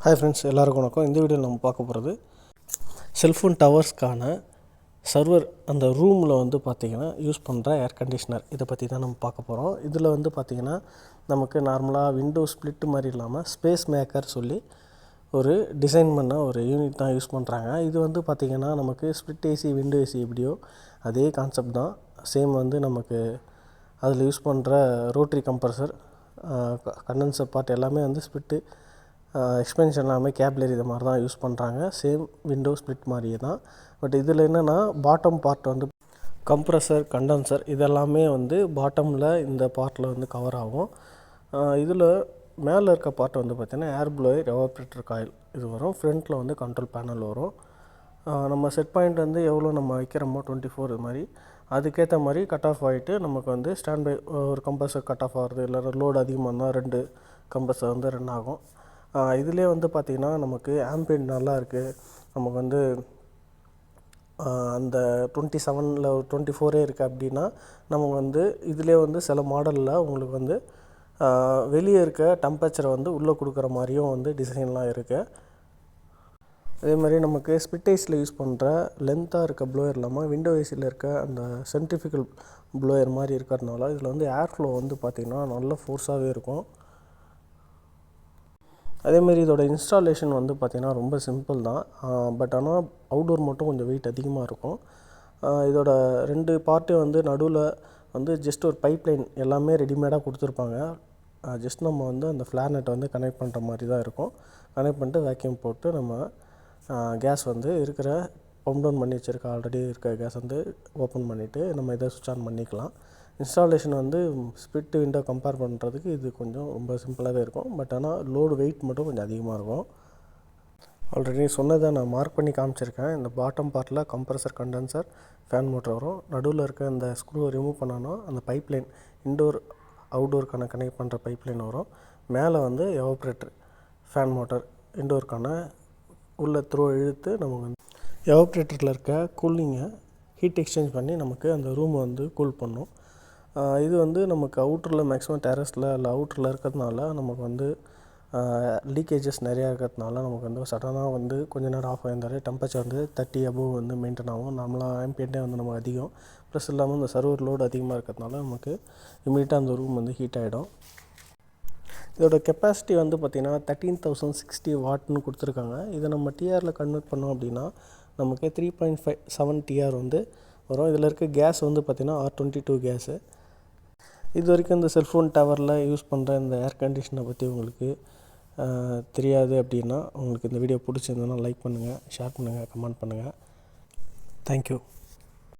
Hi friends, எல்லாருக்கும் வணக்கம். இந்த வீடியோவில் நம்ம பார்க்க போகிறது செல்ஃபோன் டவர்ஸ்க்கான சர்வர் அந்த ரூமில் வந்து பார்த்திங்கன்னா யூஸ் பண்ணுற ஏர் கண்டிஷ்னர். இதை பற்றி தான் நம்ம பார்க்க போகிறோம். இதில் வந்து பார்த்திங்கன்னா நமக்கு நார்மலாக விண்டோ ஸ்ப்ளிட் மாதிரி இல்லாமல் ஸ்பேஸ் மேக்கர் சொல்லி ஒரு டிசைன் பண்ண ஒரு யூனிட் தான் யூஸ் பண்ணுறாங்க. இது வந்து பார்த்திங்கன்னா நமக்கு ஸ்ப்ளிட் ஏசி விண்டோ ஏசி எப்படியோ அதே கான்செப்ட் தான். சேம் வந்து நமக்கு அதில் யூஸ் பண்ணுற ரோட்ரி கம்ப்ரஸர், கண்டென்சர் பார்ட் எல்லாமே வந்து ஸ்ப்ளிட்டு எக்ஸ்பென்ஷன் எல்லாமே கேப்லரி இது மாதிரி தான் யூஸ் பண்ணுறாங்க. சேம் விண்டோ ஸ்ப்ளிட் மாதிரியே தான். பட் இதில் என்னென்னா பாட்டம் பார்ட் வந்து கம்ப்ரஸர், கண்டென்சர் இதெல்லாமே வந்து பாட்டமில் இந்த பார்ட்டில் வந்து கவர் ஆகும். இதில் மேலே இருக்க பார்ட் வந்து பார்த்திங்கன்னா ஏர் ப்ளோயர், எவாப்ரேட்டர் காயில் இது வரும். ஃப்ரண்ட்டில் வந்து கண்ட்ரோல் பேனல் வரும். நம்ம செட் பாயிண்ட் வந்து எவ்வளோ நம்ம வைக்கிறோமோ 24 இது மாதிரி அதுக்கேற்ற மாதிரி கட் ஆஃப் ஆகிட்டு நமக்கு வந்து ஸ்டாண்ட் பை ஒரு கம்ப்ரஸர் கட் ஆஃப் ஆகுது, இல்லை லோடு அதிகமாக இருந்தால் 2 கம்ப்ரஸர் வந்து ரன் ஆகும். இதிலே வந்து பார்த்திங்கன்னா நமக்கு ஆம்பியன்ட் நல்லா இருக்குது. நமக்கு வந்து அந்த 27 ஒரு 24 இருக்குது அப்படின்னா நமக்கு வந்து இதிலே வந்து சில மாடலில் உங்களுக்கு வந்து வெளியே இருக்க டெம்பரேச்சரை வந்து உள்ளே கொடுக்குற மாதிரியும் வந்து டிசைன்லாம் இருக்குது. அதே மாதிரி நமக்கு ஸ்பிட் ஏசியில் யூஸ் பண்ணுற லென்த்தாக இருக்க ப்ளோயர் இல்லாமல் விண்டோ ஏசியில் இருக்க அந்த சென்ட்ரிஃபிகல் ப்ளோயர் மாதிரி இருக்கிறதுனால இதில் வந்து ஏர் ஃப்ளோ வந்து பார்த்திங்கன்னா நல்ல ஃபோர்ஸாகவே இருக்கும். அதேமாரி இதோட இன்ஸ்டாலேஷன் வந்து பார்த்திங்கன்னா ரொம்ப சிம்பிள் தான். பட் ஆனால் அவுட்டோர் மட்டும் கொஞ்சம் வெயிட் அதிகமாக இருக்கும். இதோட 2 பார்ட்டும் வந்து நடுவில் வந்து ஜஸ்ட் ஒரு பைப் லைன் எல்லாமே ரெடிமேடாக கொடுத்துருப்பாங்க. ஜஸ்ட் நம்ம வந்து அந்த ஃப்ளேர் நெட்டை வந்து கனெக்ட் பண்ணுற மாதிரி தான் இருக்கும். கனெக்ட் பண்ணிட்டு வேக்யூம் போட்டு நம்ம கேஸ் வந்து இருக்கிற பம்ப் டவுன் பண்ணி வச்சுருக்க ஆல்ரெடி இருக்க கேஸ் வந்து ஓப்பன் பண்ணிவிட்டு நம்ம இதை சுவிட்ச் ஆன் பண்ணிக்கலாம். இன்ஸ்டாலேஷன் வந்து ஸ்ப்ளிட் விண்டோ கம்பேர் பண்ணுறதுக்கு இது கொஞ்சம் ரொம்ப சிம்பிளாகவே இருக்கும். பட் ஆனால் லோடு வெயிட் மட்டும் கொஞ்சம் அதிகமாக இருக்கும். ஆல்ரெடி சொன்னதை நான் மார்க் பண்ணி காமிச்சிருக்கேன். இந்த பாட்டம் பார்ட்டில் கம்ப்ரஸர், கண்டென்சர், ஃபேன் மோட்டர் வரும். நடுவில் இருக்க இந்த ஸ்க்ரூவை ரிமூவ் பண்ணோன்னா அந்த பைப் லைன் இன்டோர் அவுட்டோருக்கான கனெக்ட் பண்ணுற பைப் லைன் வரும். மேலே வந்து எவாப்ரேட்டர், ஃபேன் மோட்டர் இன்டோருக்கான உள்ள த்ரோ இழுத்து நமக்கு வந்து எவாப்ரேட்டரில் இருக்க கூலிங்கை ஹீட் எக்ஸ்சேஞ்ச் பண்ணி நமக்கு அந்த ரூமை வந்து கூல் பண்ணும். இது வந்து நமக்கு அவுட்டரில் மேக்ஸிமம் டெரஸில் இல்லை அவுட்டரில் இருக்கிறதுனால நமக்கு வந்து லீக்கேஜஸ் நிறையா இருக்கிறதுனால நமக்கு வந்து சடனாக வந்து கொஞ்ச நேரம் ஆஃப் ஆகிருந்தாலே டெம்பரேச்சர் வந்து 30 above வந்து மெயின்டைன் ஆகும். நம்மளாம் ஆம்பியன்ட்டே வந்து நமக்கு அதிகம். ப்ளஸ் இல்லாமல் இந்த சர்வர் லோடு அதிகமாக இருக்கிறதுனால நமக்கு இமீடியட்டாக அந்த ரூம் வந்து ஹீட் ஆகிடும். இதோட கெப்பாசிட்டி வந்து பார்த்திங்கன்னா 13,060 வாட்னு கொடுத்துருக்காங்க. இதை நம்ம டிஆரில் கன்வெர்ட் பண்ணோம் அப்படின்னா நமக்கு 3.57 டிஆர் வந்து வரும். இதில் இருக்க கேஸ் வந்து பார்த்திங்கன்னா R22 கேஸு. இது வரைக்கும் இந்த செல்ஃபோன் டவரில் யூஸ் பண்ணுற இந்த ஏர் கண்டிஷனை பற்றி உங்களுக்கு தெரியாது அப்படின்னா உங்களுக்கு இந்த வீடியோ பிடிச்சிருந்ததுன்னா லைக் பண்ணுங்கள், ஷேர் பண்ணுங்கள், கமெண்ட் பண்ணுங்கள். தேங்க்யூ.